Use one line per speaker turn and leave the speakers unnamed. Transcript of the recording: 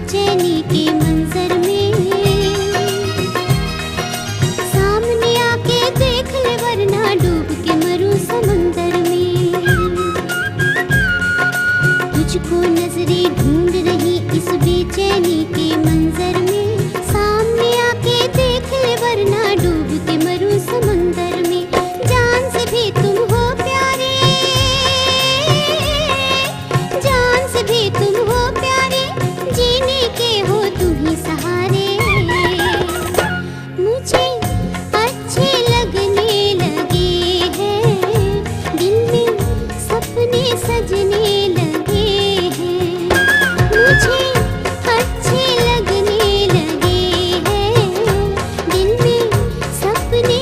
बेचैनी के मंजर में। सामने आके देख ले वरना डूब के मरूं समंदर में। तुझको नजरें ढूंढ रही इस बेचैनी के मंजर में। सामने आके देख ले वरना डूब के मरूं समंदर में। जान से भी तुम हो प्यारे, जान से भी तुम हो प्यारे, जीने के हो तुम ही सहारे। मुझे अच्छे लगने लगे हैं, दिल में सपने सजने लगे हैं। मुझे अच्छे लगने लगे हैं, दिल में सपने